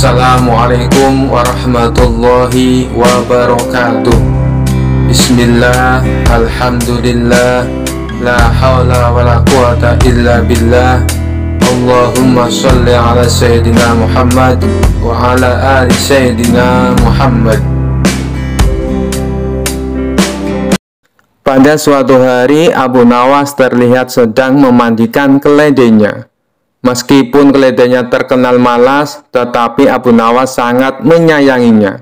Assalamualaikum warahmatullahi wabarakatuh. Bismillah, alhamdulillah, la hawla wa la quwata illa billah. Allahumma sholli ala Sayyidina Muhammad wa ala ali Sayyidina Muhammad. Pada suatu hari, Abu Nawas terlihat sedang memandikan keledainya. Meskipun keledainya terkenal malas, tetapi Abu Nawas sangat menyayanginya.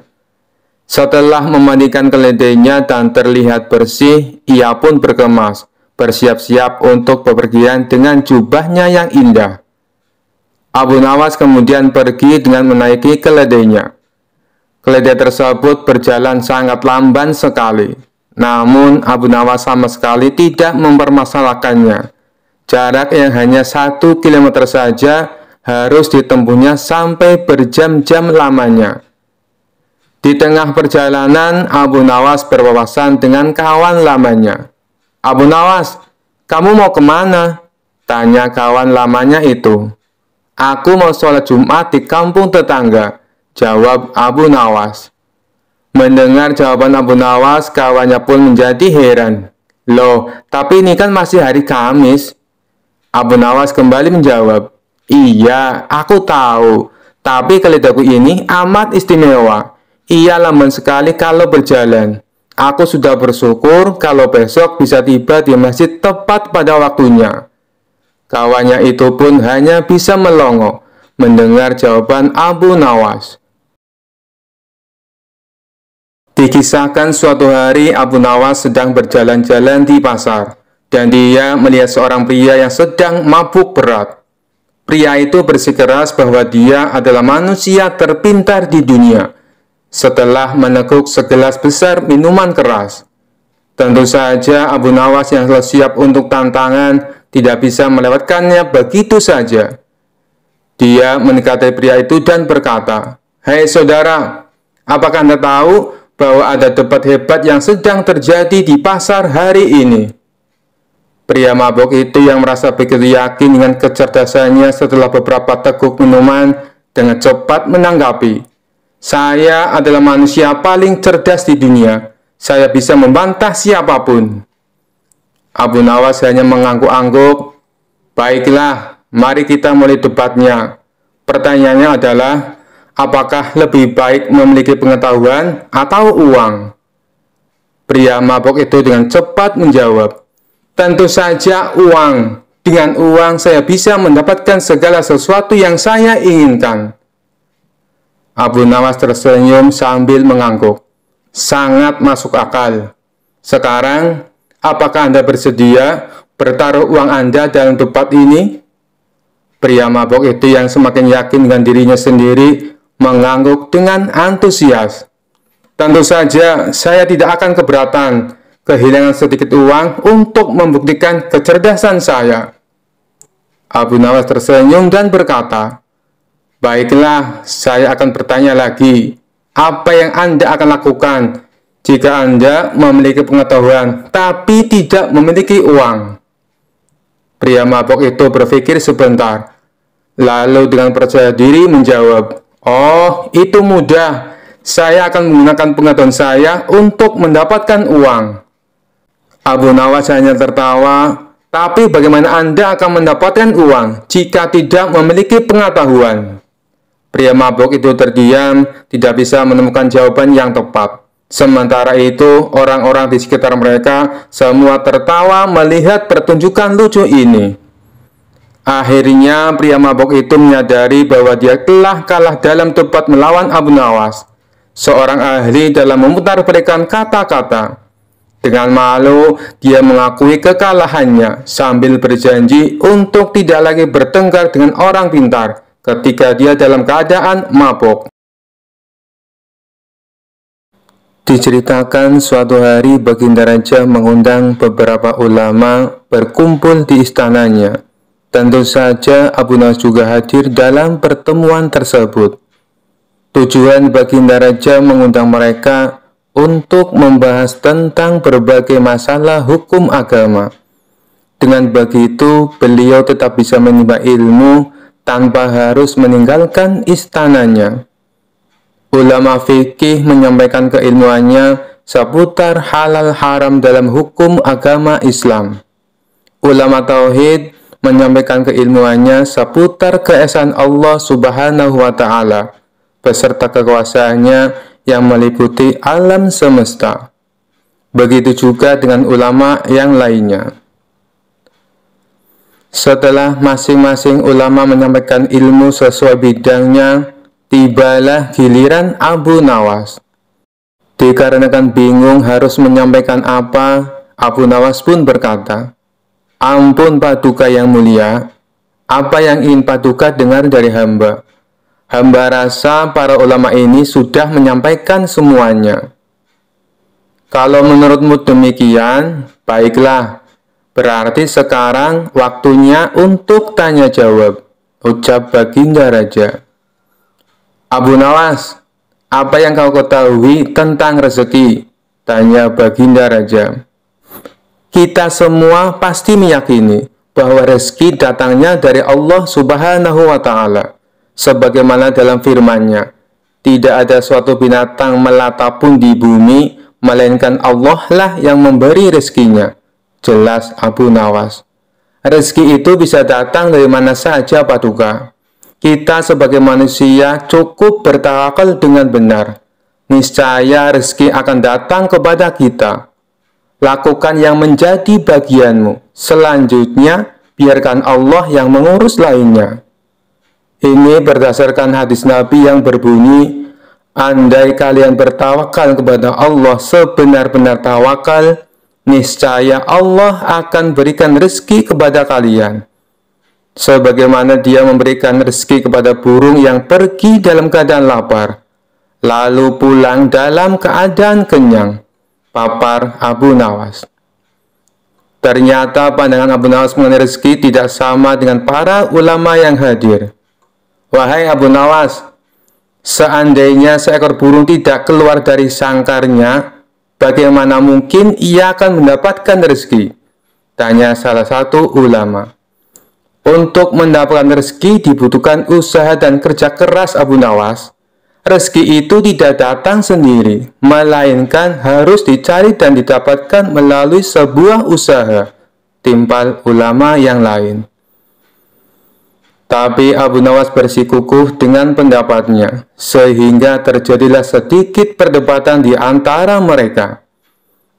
Setelah memandikan keledainya dan terlihat bersih, ia pun berkemas, bersiap-siap untuk bepergian dengan jubahnya yang indah. Abu Nawas kemudian pergi dengan menaiki keledainya. Keledai tersebut berjalan sangat lamban sekali. Namun Abu Nawas sama sekali tidak mempermasalahkannya. Jarak yang hanya 1 kilometer saja harus ditempuhnya sampai berjam-jam lamanya. Di tengah perjalanan, Abu Nawas berwawasan dengan kawan lamanya. "Abu Nawas, kamu mau kemana?" tanya kawan lamanya itu. "Aku mau sholat Jumat di kampung tetangga," jawab Abu Nawas. Mendengar jawaban Abu Nawas, kawannya pun menjadi heran. "Loh, tapi ini kan masih hari Kamis." Abu Nawas kembali menjawab, "Iya, aku tahu. Tapi keledaiku ini amat istimewa. Ia lamban sekali kalau berjalan. Aku sudah bersyukur kalau besok bisa tiba di masjid tepat pada waktunya." Kawannya itu pun hanya bisa melongo mendengar jawaban Abu Nawas. Dikisahkan suatu hari Abu Nawas sedang berjalan-jalan di pasar, dan dia melihat seorang pria yang sedang mabuk berat. Pria itu bersikeras bahwa dia adalah manusia terpintar di dunia, setelah meneguk segelas besar minuman keras. Tentu saja Abu Nawas yang telah siap untuk tantangan tidak bisa melewatkannya begitu saja. Dia mendekati pria itu dan berkata, "Hei saudara, apakah Anda tahu bahwa ada debat hebat yang sedang terjadi di pasar hari ini?" Pria mabuk itu yang merasa begitu yakin dengan kecerdasannya setelah beberapa teguk minuman dengan cepat menanggapi, "Saya adalah manusia paling cerdas di dunia. Saya bisa membantah siapapun." Abu Nawas hanya mengangguk-angguk. "Baiklah, mari kita mulai debatnya. Pertanyaannya adalah, apakah lebih baik memiliki pengetahuan atau uang?" Pria mabuk itu dengan cepat menjawab, "Tentu saja uang. Dengan uang saya bisa mendapatkan segala sesuatu yang saya inginkan." Abu Nawas tersenyum sambil mengangguk. "Sangat masuk akal. Sekarang, apakah Anda bersedia bertaruh uang Anda dalam debat ini?" Pria mabuk itu yang semakin yakin dengan dirinya sendiri mengangguk dengan antusias. "Tentu saja, saya tidak akan keberatan kehilangan sedikit uang untuk membuktikan kecerdasan saya." Abu Nawas tersenyum dan berkata, "Baiklah, saya akan bertanya lagi. Apa yang Anda akan lakukan jika Anda memiliki pengetahuan tapi tidak memiliki uang?" Pria mabuk itu berpikir sebentar, lalu dengan percaya diri menjawab, "Oh, itu mudah. Saya akan menggunakan pengetahuan saya untuk mendapatkan uang." Abu Nawas hanya tertawa. "Tapi bagaimana Anda akan mendapatkan uang jika tidak memiliki pengetahuan?" Pria mabuk itu terdiam, tidak bisa menemukan jawaban yang tepat. Sementara itu, orang-orang di sekitar mereka semua tertawa melihat pertunjukan lucu ini. Akhirnya, pria mabuk itu menyadari bahwa dia telah kalah dalam debat melawan Abu Nawas, seorang ahli dalam memutarbalikkan kata-kata. Dengan malu, dia mengakui kekalahannya sambil berjanji untuk tidak lagi bertengkar dengan orang pintar ketika dia dalam keadaan mabuk. Diceritakan suatu hari Baginda Raja mengundang beberapa ulama berkumpul di istananya. Tentu saja Abu Nawas juga hadir dalam pertemuan tersebut. Tujuan Baginda Raja mengundang mereka untuk membahas tentang berbagai masalah hukum agama. Dengan begitu, beliau tetap bisa menimba ilmu tanpa harus meninggalkan istananya. Ulama fikih menyampaikan keilmuannya seputar halal haram dalam hukum agama Islam. Ulama tauhid menyampaikan keilmuannya seputar keesaan Allah Subhanahu wa Ta'ala beserta kekuasaannya yang meliputi alam semesta. Begitu juga dengan ulama yang lainnya. Setelah masing-masing ulama menyampaikan ilmu sesuai bidangnya, tibalah giliran Abu Nawas. Dikarenakan bingung harus menyampaikan apa, Abu Nawas pun berkata, "Ampun Paduka yang mulia, apa yang ingin Paduka dengar dari hamba? Hamba rasa para ulama ini sudah menyampaikan semuanya." "Kalau menurutmu demikian, baiklah. Berarti sekarang waktunya untuk tanya jawab," ucap Baginda Raja. "Abu Nawas, apa yang kau ketahui tentang rezeki?" tanya Baginda Raja. "Kita semua pasti meyakini bahwa rezeki datangnya dari Allah Subhanahu wa Ta'ala. Sebagaimana dalam firman-Nya, tidak ada suatu binatang melata pun di bumi, melainkan Allah lah yang memberi rezekinya," jelas Abu Nawas. "Rezeki itu bisa datang dari mana saja, Paduka. Kita sebagai manusia cukup bertawakal dengan benar. Niscaya rezeki akan datang kepada kita. Lakukan yang menjadi bagianmu. Selanjutnya, biarkan Allah yang mengurus lainnya." Ini berdasarkan hadis Nabi yang berbunyi, "Andai kalian bertawakal kepada Allah sebenar-benar tawakal, niscaya Allah akan berikan rezeki kepada kalian. Sebagaimana Dia memberikan rezeki kepada burung yang pergi dalam keadaan lapar, lalu pulang dalam keadaan kenyang," papar Abu Nawas. Ternyata pandangan Abu Nawas mengenai rezeki tidak sama dengan para ulama yang hadir. "Wahai Abu Nawas, seandainya seekor burung tidak keluar dari sangkarnya, bagaimana mungkin ia akan mendapatkan rezeki?" tanya salah satu ulama. "Untuk mendapatkan rezeki dibutuhkan usaha dan kerja keras, Abu Nawas. Rezeki itu tidak datang sendiri, melainkan harus dicari dan didapatkan melalui sebuah usaha," timpal ulama yang lain. Tapi Abu Nawas bersikukuh dengan pendapatnya, sehingga terjadilah sedikit perdebatan di antara mereka.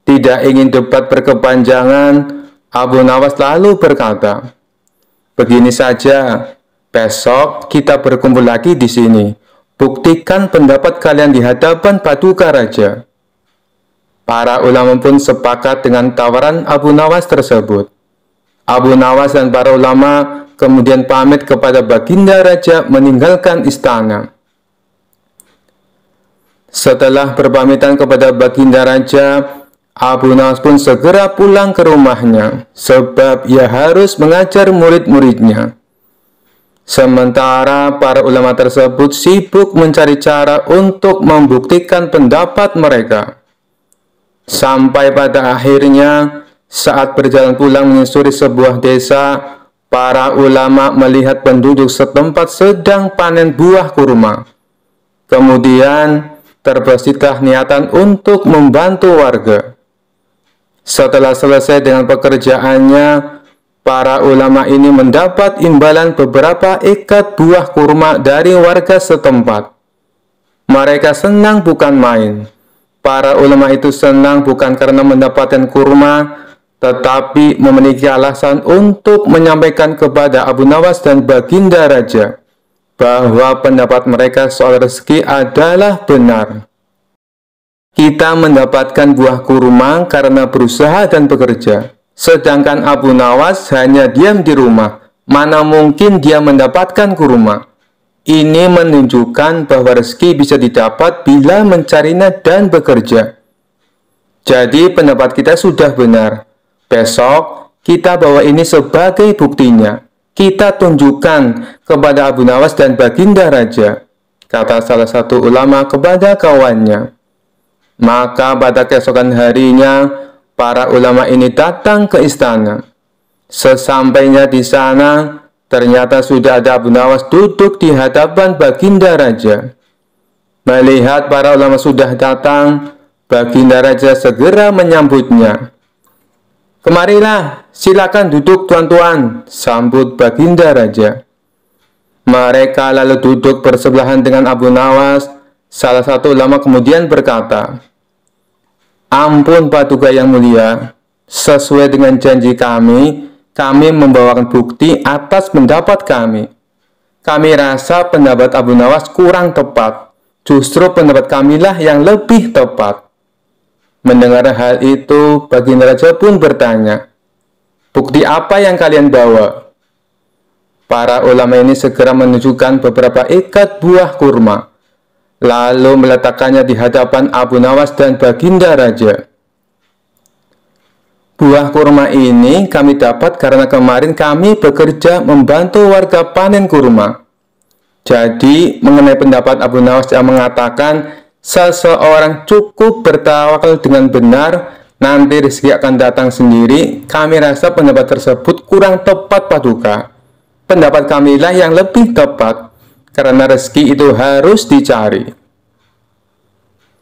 Tidak ingin debat berkepanjangan, Abu Nawas lalu berkata, "Begini saja, besok kita berkumpul lagi di sini. Buktikan pendapat kalian di hadapan Paduka Raja." Para ulama pun sepakat dengan tawaran Abu Nawas tersebut. Abu Nawas dan para ulama kemudian pamit kepada Baginda Raja meninggalkan istana. Setelah berpamitan kepada Baginda Raja, Abu Nawas pun segera pulang ke rumahnya, sebab ia harus mengajar murid-muridnya. Sementara para ulama tersebut sibuk mencari cara untuk membuktikan pendapat mereka. Sampai pada akhirnya, saat berjalan pulang menyusuri sebuah desa, para ulama melihat penduduk setempat sedang panen buah kurma. Kemudian terbersihlah niatan untuk membantu warga. Setelah selesai dengan pekerjaannya, para ulama ini mendapat imbalan beberapa ikat buah kurma dari warga setempat. Mereka senang bukan main. Para ulama itu senang bukan karena mendapatkan kurma, tetapi memiliki alasan untuk menyampaikan kepada Abu Nawas dan Baginda Raja bahwa pendapat mereka soal rezeki adalah benar. Kita mendapatkan buah kurma karena berusaha dan bekerja, sedangkan Abu Nawas hanya diam di rumah. Mana mungkin dia mendapatkan kurma? Ini menunjukkan bahwa rezeki bisa didapat bila mencarinya dan bekerja. Jadi pendapat kita sudah benar. Besok, kita bawa ini sebagai buktinya. Kita tunjukkan kepada Abu Nawas dan Baginda Raja, kata salah satu ulama kepada kawannya. Maka pada keesokan harinya, para ulama ini datang ke istana. Sesampainya di sana, ternyata sudah ada Abu Nawas duduk di hadapan Baginda Raja. Melihat para ulama sudah datang, Baginda Raja segera menyambutnya. "Kemarilah, silakan duduk tuan-tuan," sambut Baginda Raja. Mereka lalu duduk bersebelahan dengan Abu Nawas. Salah satu ulama kemudian berkata, "Ampun Paduka yang mulia, sesuai dengan janji kami membawakan bukti atas pendapat kami. Kami rasa pendapat Abu Nawas kurang tepat. Justru pendapat kamilah yang lebih tepat." Mendengar hal itu, Baginda Raja pun bertanya, "Bukti apa yang kalian bawa?" Para ulama ini segera menunjukkan beberapa ikat buah kurma, lalu meletakkannya di hadapan Abu Nawas dan Baginda Raja. "Buah kurma ini kami dapat karena kemarin kami bekerja membantu warga panen kurma. Jadi, mengenai pendapat Abu Nawas yang mengatakan seseorang cukup bertawakal dengan benar, nanti rezeki akan datang sendiri, kami rasa pendapat tersebut kurang tepat Paduka. Pendapat kamilah yang lebih tepat, karena rezeki itu harus dicari.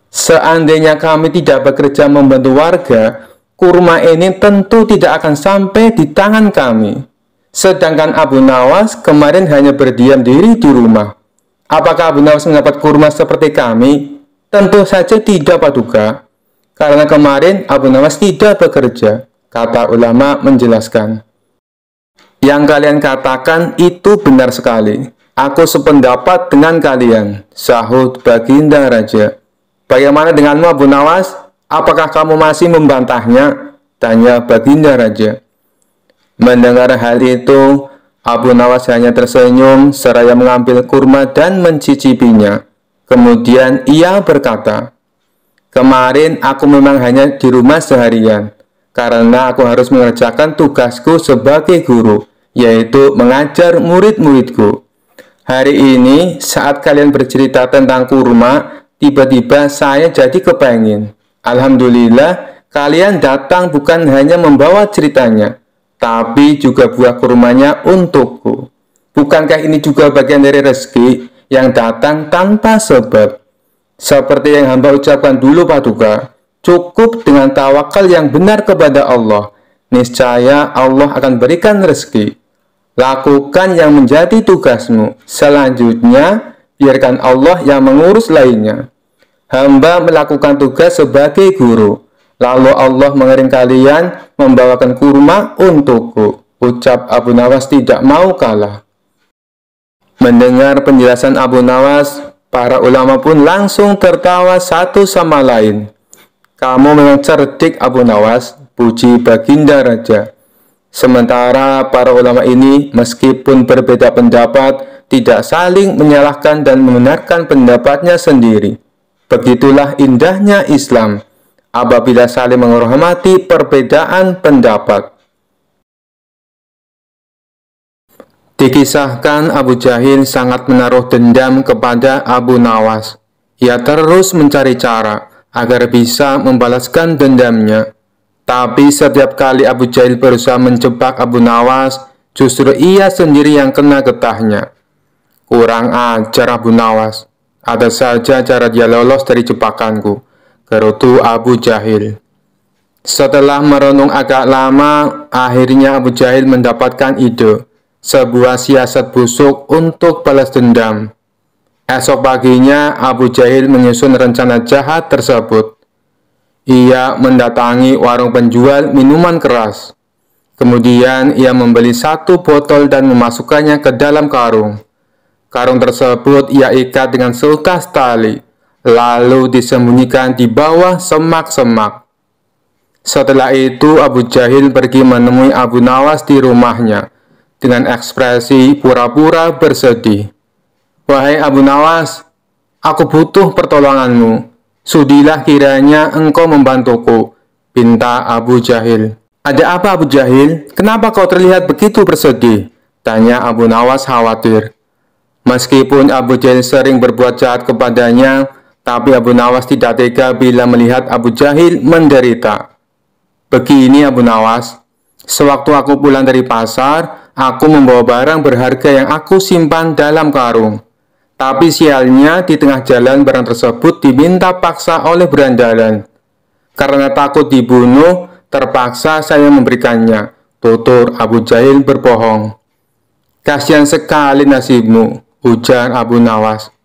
Seandainya kami tidak bekerja membantu warga, kurma ini tentu tidak akan sampai di tangan kami. Sedangkan Abu Nawas kemarin hanya berdiam diri di rumah. Apakah Abu Nawas mendapat kurma seperti kami? Tentu saja tidak Paduka, karena kemarin Abu Nawas tidak bekerja," kata ulama menjelaskan. "Yang kalian katakan itu benar sekali. Aku sependapat dengan kalian," sahut Baginda Raja. "Bagaimana denganmu Abu Nawas? Apakah kamu masih membantahnya?" tanya Baginda Raja. Mendengar hal itu, Abu Nawas hanya tersenyum seraya mengambil kurma dan mencicipinya. Kemudian ia berkata, "Kemarin aku memang hanya di rumah seharian, karena aku harus mengerjakan tugasku sebagai guru, yaitu mengajar murid-muridku. Hari ini, saat kalian bercerita tentang kurma, tiba-tiba saya jadi kepengen. Alhamdulillah, kalian datang bukan hanya membawa ceritanya, tapi juga buah kurmanya untukku. Bukankah ini juga bagian dari rezeki yang datang tanpa sebab? Seperti yang hamba ucapkan dulu Paduka, cukup dengan tawakal yang benar kepada Allah. Niscaya Allah akan berikan rezeki. Lakukan yang menjadi tugasmu. Selanjutnya, biarkan Allah yang mengurus lainnya. Hamba melakukan tugas sebagai guru. Lalu Allah mengirim kalian membawakan kurma untukku," ucap Abu Nawas tidak mau kalah. Mendengar penjelasan Abu Nawas, para ulama pun langsung tertawa satu sama lain. "Kamu memang cerdik Abu Nawas," puji Baginda Raja. Sementara para ulama ini meskipun berbeda pendapat, tidak saling menyalahkan dan membenarkan pendapatnya sendiri. Begitulah indahnya Islam, apabila saling menghormati perbedaan pendapat. Dikisahkan Abu Jahil sangat menaruh dendam kepada Abu Nawas. Ia terus mencari cara agar bisa membalaskan dendamnya. Tapi setiap kali Abu Jahil berusaha menjebak Abu Nawas, justru ia sendiri yang kena getahnya. "Kurang ajar Abu Nawas. Ada saja cara dia lolos dari jebakanku," gerutu Abu Jahil. Setelah merenung agak lama, akhirnya Abu Jahil mendapatkan ide, sebuah siasat busuk untuk balas dendam. Esok paginya, Abu Jahil menyusun rencana jahat tersebut. Ia mendatangi warung penjual minuman keras. Kemudian ia membeli satu botol dan memasukkannya ke dalam karung. Karung tersebut ia ikat dengan seutas tali, lalu disembunyikan di bawah semak-semak. Setelah itu Abu Jahil pergi menemui Abu Nawas di rumahnya dengan ekspresi pura-pura bersedih. "Wahai Abu Nawas, aku butuh pertolonganmu. Sudilah kiranya engkau membantuku," pinta Abu Jahil. "Ada apa Abu Jahil? Kenapa kau terlihat begitu bersedih?" tanya Abu Nawas khawatir. Meskipun Abu Jahil sering berbuat jahat kepadanya, tapi Abu Nawas tidak tega bila melihat Abu Jahil menderita. "Begini Abu Nawas, sewaktu aku pulang dari pasar, aku membawa barang berharga yang aku simpan dalam karung. Tapi sialnya di tengah jalan barang tersebut diminta paksa oleh berandalan. Karena takut dibunuh, terpaksa saya memberikannya. Tutur Abu Jahil berbohong. Kasihan sekali nasibmu, ujar Abu Nawas.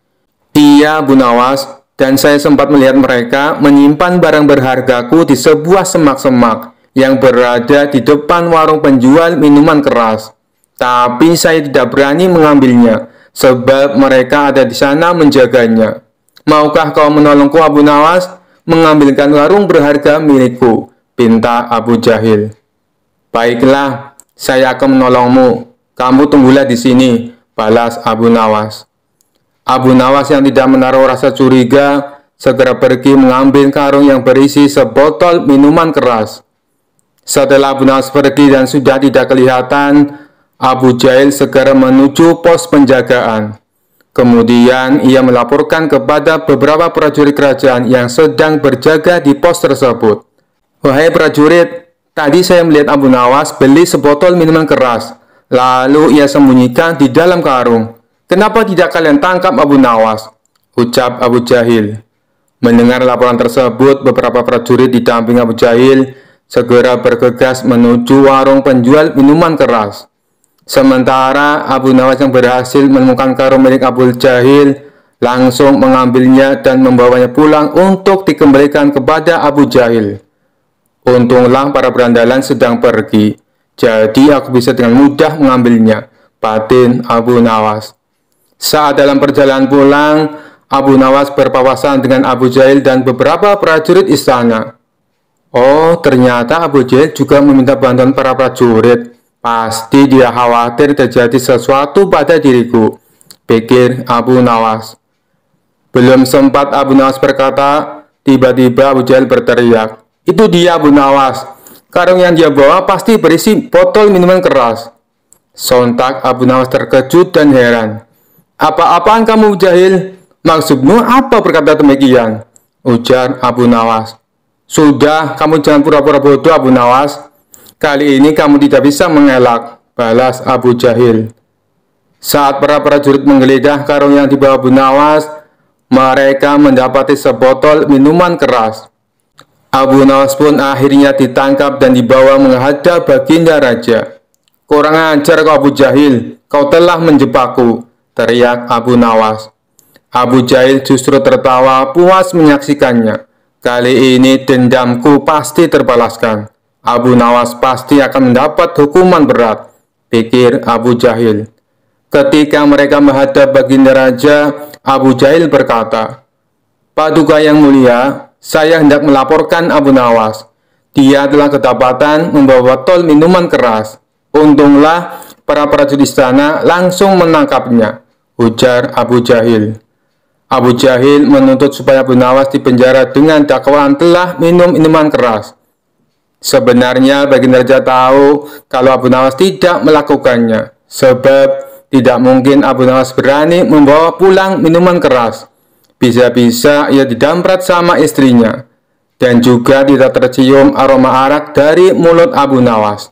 Iya, Abu Nawas, dan saya sempat melihat mereka menyimpan barang berhargaku di sebuah semak-semak yang berada di depan warung penjual minuman keras. Tapi saya tidak berani mengambilnya, sebab mereka ada di sana menjaganya. Maukah kau menolongku, Abu Nawas, mengambilkan warung berharga milikku? Pinta Abu Jahil. Baiklah, saya akan menolongmu. Kamu tunggulah di sini, balas Abu Nawas. Abu Nawas yang tidak menaruh rasa curiga, segera pergi mengambil karung yang berisi sebotol minuman keras. Setelah Abu Nawas pergi dan sudah tidak kelihatan, Abu Jahil segera menuju pos penjagaan. Kemudian ia melaporkan kepada beberapa prajurit kerajaan yang sedang berjaga di pos tersebut. Wahai prajurit, tadi saya melihat Abu Nawas beli sebotol minuman keras, lalu ia sembunyikan di dalam karung. Kenapa tidak kalian tangkap Abu Nawas? Ucap Abu Jahil. Mendengar laporan tersebut, beberapa prajurit didampingi Abu Jahil segera bergegas menuju warung penjual minuman keras. Sementara Abu Nawas yang berhasil menemukan karung milik Abu Jahil langsung mengambilnya dan membawanya pulang untuk dikembalikan kepada Abu Jahil. Untunglah para berandalan sedang pergi, jadi aku bisa dengan mudah mengambilnya, batin Abu Nawas. Saat dalam perjalanan pulang, Abu Nawas berpapasan dengan Abu Jahil dan beberapa prajurit istana. Oh, ternyata Abu Jahil juga meminta bantuan para prajurit. Pasti dia khawatir terjadi sesuatu pada diriku, pikir Abu Nawas. Belum sempat Abu Nawas berkata, tiba-tiba Abu Jahil berteriak. Itu dia, Abu Nawas. Karung yang dia bawa pasti berisi botol minuman keras. Sontak Abu Nawas terkejut dan heran. Apa-apaan kamu, Abu Jahil? Maksudmu apa berkata demikian? Ujar Abu Nawas. Sudah, kamu jangan pura-pura bodoh, Abu Nawas. Kali ini kamu tidak bisa mengelak, balas Abu Jahil. Saat para prajurit menggeledah karung yang dibawa Abu Nawas, mereka mendapati sebotol minuman keras. Abu Nawas pun akhirnya ditangkap dan dibawa menghadap Baginda Raja. Kurang ajar kau, Abu Jahil, kau telah menjebakku, teriak Abu Nawas. Abu Jahil justru tertawa puas menyaksikannya. Kali ini dendamku pasti terbalaskan. Abu Nawas pasti akan mendapat hukuman berat, pikir Abu Jahil. Ketika mereka menghadap Baginda Raja, Abu Jahil berkata, Paduka yang mulia, saya hendak melaporkan Abu Nawas. Dia telah kedapatan membawa botol minuman keras. Untunglah para prajurit istana langsung menangkapnya, ujar Abu Jahil. Abu Jahil menuntut supaya Abu Nawas dipenjara dengan dakwaan telah minum minuman keras. Sebenarnya Baginda Raja tahu kalau Abu Nawas tidak melakukannya, sebab tidak mungkin Abu Nawas berani membawa pulang minuman keras. Bisa-bisa ia didamprat sama istrinya, dan juga tidak tercium aroma arak dari mulut Abu Nawas.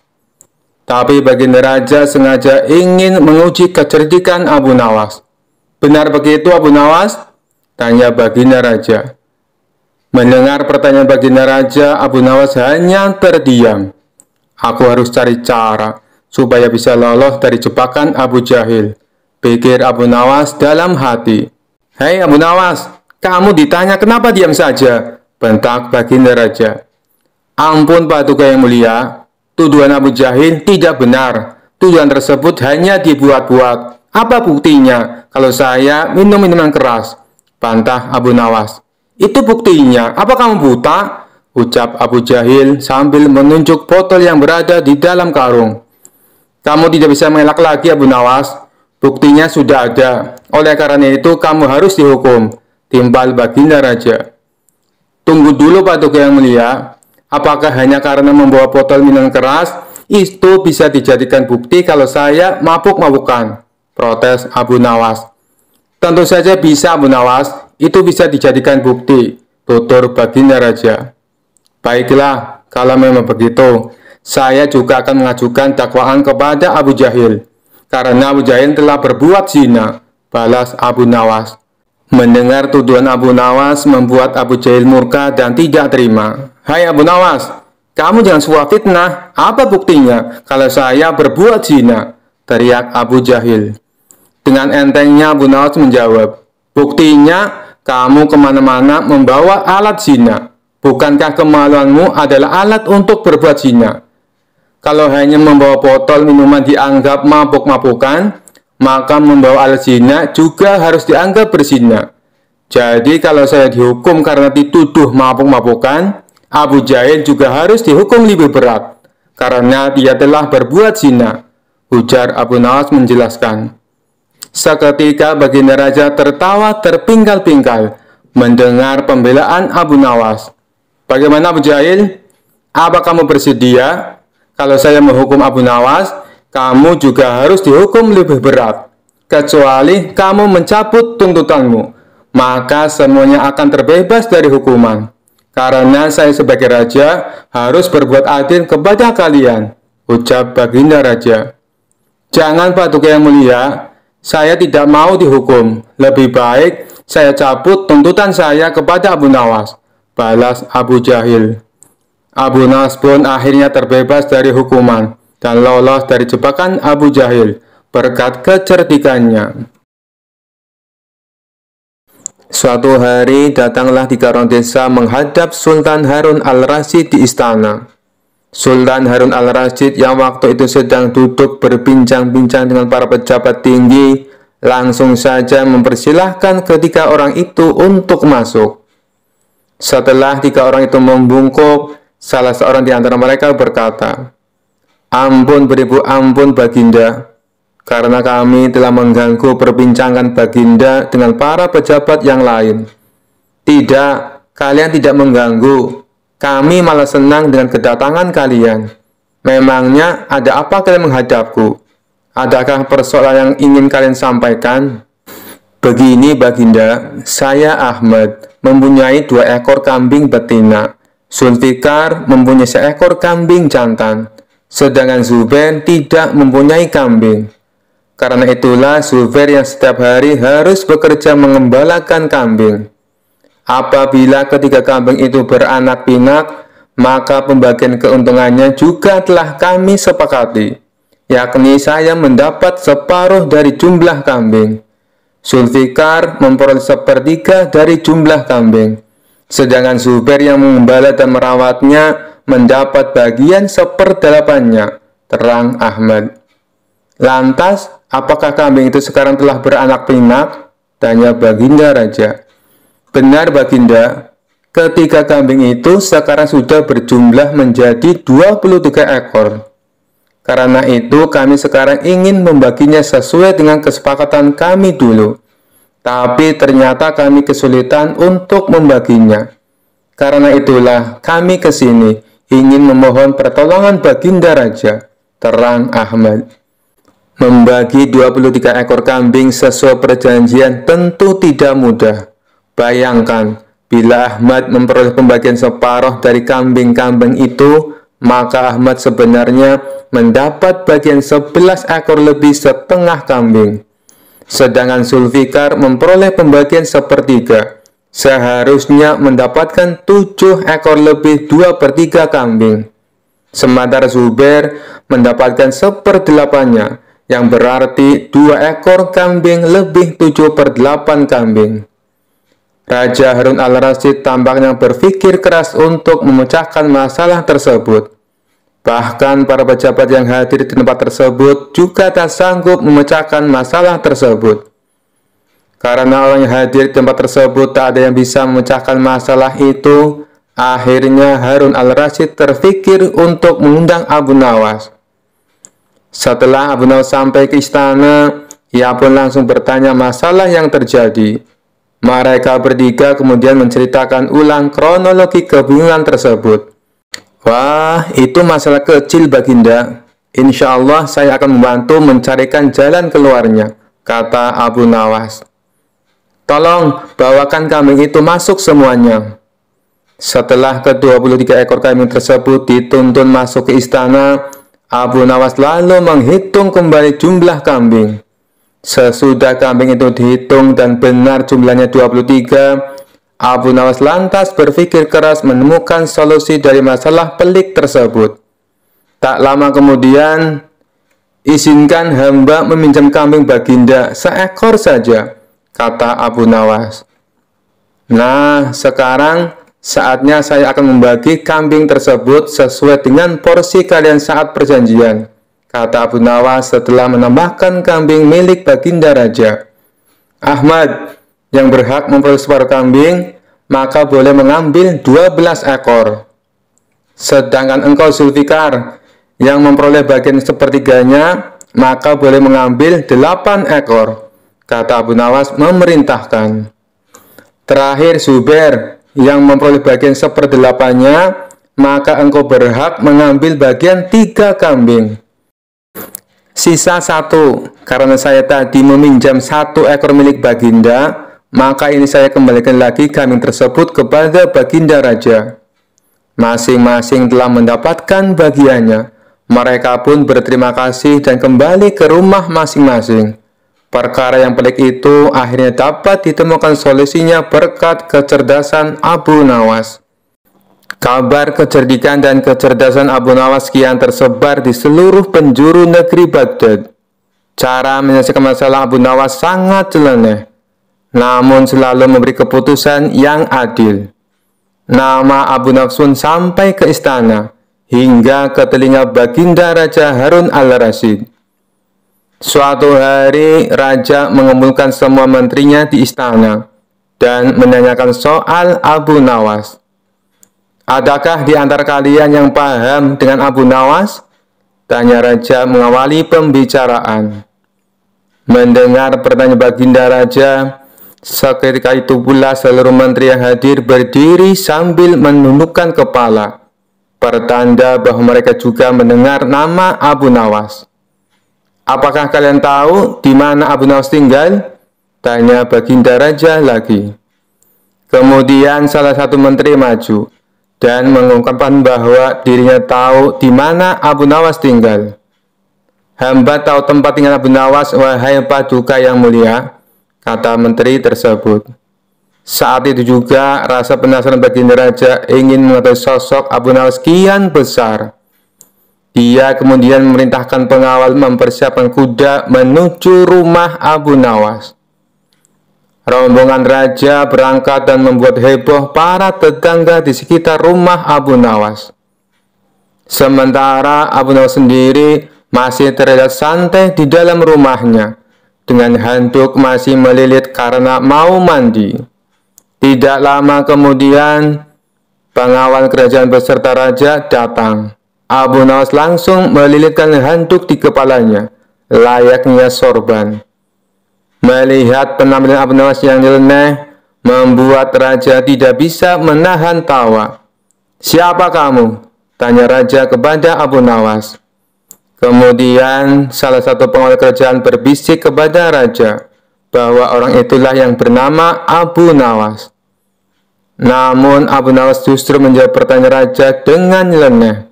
Tapi Baginda Raja sengaja ingin menguji kecerdikan Abu Nawas. Benar begitu, Abu Nawas? Tanya Baginda Raja. Mendengar pertanyaan Baginda Raja, Abu Nawas hanya terdiam. Aku harus cari cara supaya bisa lolos dari jebakan Abu Jahil, pikir Abu Nawas dalam hati. Hei Abu Nawas, kamu ditanya kenapa diam saja? Bentak Baginda Raja. Ampun Paduka yang mulia, tuduhan Abu Jahil tidak benar. Tuduhan tersebut hanya dibuat-buat. Apa buktinya kalau saya minum minuman keras? Bantah Abu Nawas. Itu buktinya, apa kamu buta? Ucap Abu Jahil sambil menunjuk botol yang berada di dalam karung. Kamu tidak bisa mengelak lagi, Abu Nawas. Buktinya sudah ada. Oleh karena itu kamu harus dihukum, timpal Baginda Raja. Tunggu dulu Paduka yang mulia. Apakah hanya karena membawa botol minuman keras itu bisa dijadikan bukti kalau saya mabuk-mabukan? Protes Abu Nawas. Tentu saja bisa, Abu Nawas. Itu bisa dijadikan bukti, tutur Baginda Raja. Baiklah, kalau memang begitu, saya juga akan mengajukan dakwaan kepada Abu Jahil, karena Abu Jahil telah berbuat zina. balas Abu Nawas. Mendengar tuduhan Abu Nawas membuat Abu Jahil murka dan tidak terima. "Hai Abu Nawas, kamu jangan suap fitnah. Apa buktinya kalau saya berbuat zina?" teriak Abu Jahil. Dengan entengnya Abu Nawas menjawab, "Buktinya kamu kemana-mana membawa alat zina. Bukankah kemaluanmu adalah alat untuk berbuat zina? Kalau hanya membawa botol minuman dianggap mabuk-mabukan, maka membawa alat zina juga harus dianggap berzina. Jadi kalau saya dihukum karena dituduh mabuk-mabukan, Abu Jahil juga harus dihukum lebih berat, karena dia telah berbuat zina," ujar Abu Nawas menjelaskan. Seketika Baginda Raja tertawa terpingkal-pingkal mendengar pembelaan Abu Nawas. "Bagaimana Abu Jahil? Apa kamu bersedia? Kalau saya menghukum Abu Nawas, kamu juga harus dihukum lebih berat. Kecuali kamu mencabut tuntutanmu, maka semuanya akan terbebas dari hukuman. Karena saya sebagai raja harus berbuat adil kepada kalian," ucap Baginda Raja. "Jangan Paduka yang mulia, saya tidak mau dihukum. Lebih baik saya cabut tuntutan saya kepada Abu Nawas," balas Abu Jahil. Abu Nawas pun akhirnya terbebas dari hukuman dan lolos dari jebakan Abu Jahil berkat kecerdikannya. Suatu hari datanglah 3 orang desa menghadap Sultan Harun al-Rasyid di istana. Sultan Harun al-Rasyid yang waktu itu sedang duduk berbincang-bincang dengan para pejabat tinggi, langsung saja mempersilahkan ketiga orang itu untuk masuk. Setelah 3 orang itu membungkuk, salah seorang di antara mereka berkata, "Ampun beribu ampun Baginda, karena kami telah mengganggu perbincangan Baginda dengan para pejabat yang lain." "Tidak, kalian tidak mengganggu. Kami malah senang dengan kedatangan kalian. Memangnya ada apa kalian menghadapku? Adakah persoalan yang ingin kalian sampaikan?" "Begini Baginda, saya Ahmad mempunyai 2 ekor kambing betina. Zulfikar mempunyai seekor kambing jantan, sedangkan Zubair tidak mempunyai kambing. Karena itulah Zubair yang setiap hari harus bekerja mengembalakan kambing. Apabila ketiga kambing itu beranak pinak, maka pembagian keuntungannya juga telah kami sepakati, yakni saya mendapat separuh dari jumlah kambing. Zulfikar memperoleh 1/3 dari jumlah kambing, sedangkan Zubair yang mengembala dan merawatnya mendapat bagian 1/8-nya, terang Ahmad. "Lantas, apakah kambing itu sekarang telah beranak pinak?" tanya Baginda Raja. "Benar Baginda, ketiga kambing itu sekarang sudah berjumlah menjadi 23 ekor. Karena itu kami sekarang ingin membaginya sesuai dengan kesepakatan kami dulu. Tapi ternyata kami kesulitan untuk membaginya. Karena itulah kami ke sini ingin memohon pertolongan Baginda Raja," terang Ahmad. Membagi 23 ekor kambing sesuai perjanjian tentu tidak mudah. Bayangkan, bila Ahmad memperoleh pembagian separuh dari kambing-kambing itu, maka Ahmad sebenarnya mendapat bagian 11 ekor lebih setengah kambing. Sedangkan Zulfikar memperoleh pembagian 1/3. Seharusnya mendapatkan 7 ekor lebih 2/3 kambing. Sementara Zubair mendapatkan 1/8-nya, yang berarti 2 ekor kambing lebih 7/8 kambing. Raja Harun al-Rasyid tampaknya berpikir keras untuk memecahkan masalah tersebut. Bahkan para pejabat yang hadir di tempat tersebut juga tak sanggup memecahkan masalah tersebut. Karena orang yang hadir di tempat tersebut tak ada yang bisa memecahkan masalah itu, akhirnya Harun al-Rasyid terfikir untuk mengundang Abu Nawas. Setelah Abu Nawas sampai ke istana, ia pun langsung bertanya masalah yang terjadi. Mereka bertiga kemudian menceritakan ulang kronologi kebingungan tersebut. "Wah, itu masalah kecil Baginda. Insya Allah saya akan membantu mencarikan jalan keluarnya," kata Abu Nawas. "Tolong bawakan kambing itu masuk semuanya." Setelah ke-23 ekor kambing tersebut dituntun masuk ke istana, Abu Nawas lalu menghitung kembali jumlah kambing. Sesudah kambing itu dihitung dan benar jumlahnya 23, Abu Nawas lantas berpikir keras menemukan solusi dari masalah pelik tersebut. Tak lama kemudian, izinkan hamba meminjam kambing baginda seekor saja, kata Abu Nawas. Nah, sekarang saatnya saya akan membagi kambing tersebut sesuai dengan porsi kalian saat perjanjian, kata Abu Nawas setelah menambahkan kambing milik baginda raja. Ahmad yang berhak memperoleh separuh kambing, maka boleh mengambil 12 ekor. Sedangkan engkau Zulfikar yang memperoleh bagian sepertiganya, maka boleh mengambil 8 ekor, kata Abu Nawas memerintahkan. Terakhir Zubair yang memperoleh bagian seperdelapannya, maka engkau berhak mengambil bagian 3 kambing. Sisa 1, karena saya tadi meminjam 1 ekor milik baginda, maka ini saya kembalikan lagi kambing tersebut kepada baginda raja. Masing-masing telah mendapatkan bagiannya. Mereka pun berterima kasih dan kembali ke rumah masing-masing. Perkara yang pelik itu akhirnya dapat ditemukan solusinya berkat kecerdasan Abu Nawas. Kabar kecerdikan dan kecerdasan Abu Nawas kian tersebar di seluruh penjuru negeri Baghdad. Cara menyelesaikan masalah Abu Nawas sangat nyeleneh, namun selalu memberi keputusan yang adil. Nama Abu Nawas pun sampai ke istana, hingga ke telinga baginda Raja Harun al-Rasyid. Suatu hari, Raja mengumpulkan semua menterinya di istana dan menanyakan soal Abu Nawas. Adakah di antara kalian yang paham dengan Abu Nawas? Tanya Raja mengawali pembicaraan. Mendengar pertanyaan baginda Raja, seketika itu pula seluruh menteri yang hadir berdiri sambil menundukkan kepala, pertanda bahwa mereka juga mendengar nama Abu Nawas. Apakah kalian tahu di mana Abu Nawas tinggal? Tanya baginda Raja lagi. Kemudian salah satu menteri maju dan mengungkapkan bahwa dirinya tahu di mana Abu Nawas tinggal. Hamba tahu tempat tinggal Abu Nawas, wahai paduka yang mulia, kata menteri tersebut. Saat itu juga rasa penasaran baginda Raja ingin mengetahui sosok Abu Nawas kian besar. Dia kemudian memerintahkan pengawal mempersiapkan kuda menuju rumah Abu Nawas. Rombongan Raja berangkat dan membuat heboh para tetangga di sekitar rumah Abu Nawas. Sementara Abu Nawas sendiri masih terlihat santai di dalam rumahnya, dengan handuk masih melilit karena mau mandi. Tidak lama kemudian, pengawal kerajaan beserta raja datang. Abu Nawas langsung melilitkan handuk di kepalanya, layaknya sorban. Melihat penampilan Abu Nawas yang nyeleneh, membuat raja tidak bisa menahan tawa. "Siapa kamu?" tanya raja kepada Abu Nawas. Kemudian salah satu pengawal kerajaan berbisik kepada raja bahwa orang itulah yang bernama Abu Nawas. Namun Abu Nawas justru menjawab pertanyaan raja dengan nyeleneh.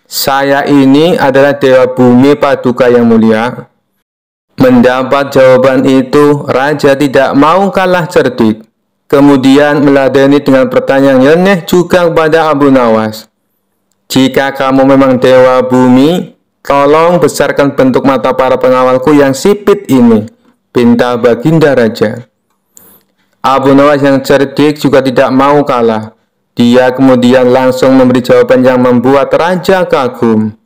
"Saya ini adalah Dewa Bumi Paduka yang mulia." Mendapat jawaban itu, raja tidak mau kalah cerdik. Kemudian meladeni dengan pertanyaan nyeleneh juga kepada Abu Nawas. "Jika kamu memang Dewa Bumi, tolong besarkan bentuk mata para pengawalku yang sipit ini," pinta baginda raja. Abu Nawas yang cerdik juga tidak mau kalah. Dia kemudian langsung memberi jawaban yang membuat raja kagum.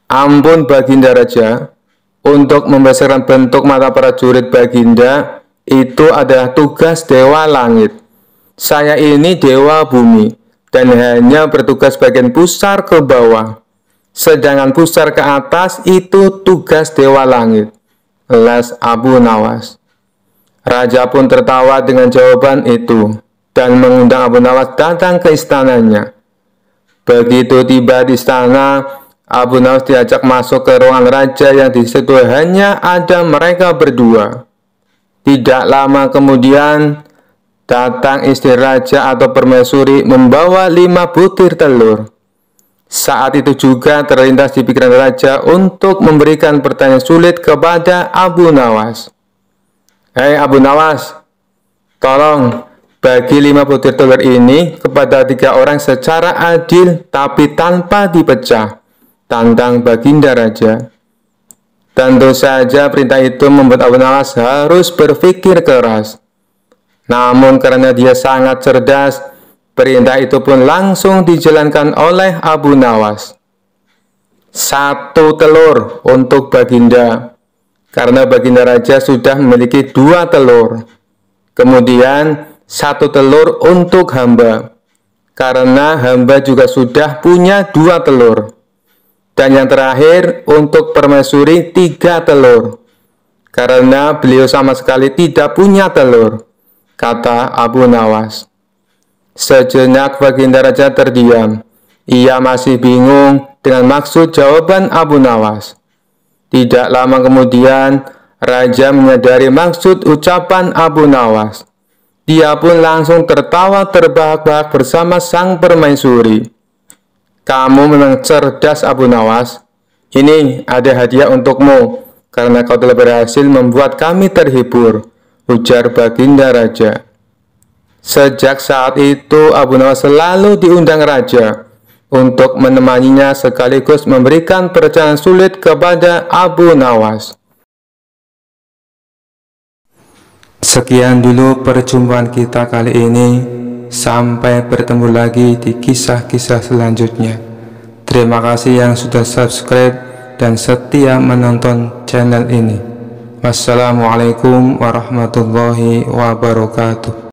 "Ampun baginda raja, untuk membesarkan bentuk mata prajurit baginda itu adalah tugas Dewa Langit. Saya ini Dewa Bumi dan hanya bertugas bagian pusar ke bawah. Sedangkan pusar ke atas itu tugas Dewa Langit," elas Abu Nawas. Raja pun tertawa dengan jawaban itu dan mengundang Abu Nawas datang ke istananya. Begitu tiba di istana, Abu Nawas diajak masuk ke ruangan raja yang di situ hanya ada mereka berdua. Tidak lama kemudian, datang istri raja atau permaisuri membawa 5 butir telur. Saat itu juga terlintas di pikiran raja untuk memberikan pertanyaan sulit kepada Abu Nawas. Hei Abu Nawas, tolong bagi 5 butir telur ini kepada 3 orang secara adil tapi tanpa dipecah, tantang baginda raja. Tentu saja perintah itu membuat Abu Nawas harus berpikir keras. Namun karena dia sangat cerdas, perintah itu pun langsung dijalankan oleh Abu Nawas. 1 telur untuk baginda, karena baginda raja sudah memiliki 2 telur. Kemudian 1 telur untuk hamba, karena hamba juga sudah punya 2 telur. Dan yang terakhir untuk permaisuri 3 telur, karena beliau sama sekali tidak punya telur, kata Abu Nawas. Sejenak baginda raja terdiam. Ia masih bingung dengan maksud jawaban Abu Nawas. Tidak lama kemudian, raja menyadari maksud ucapan Abu Nawas. Dia pun langsung tertawa terbahak-bahak bersama sang permaisuri. Kamu memang cerdas Abu Nawas. Ini ada hadiah untukmu, karena kau telah berhasil membuat kami terhibur, ujar baginda raja. Sejak saat itu Abu Nawas selalu diundang raja untuk menemaninya sekaligus memberikan perjalanan sulit kepada Abu Nawas. Sekian dulu perjumpaan kita kali ini. Sampai bertemu lagi di kisah-kisah selanjutnya. Terima kasih yang sudah subscribe dan setia menonton channel ini. Wassalamualaikum warahmatullahi wabarakatuh.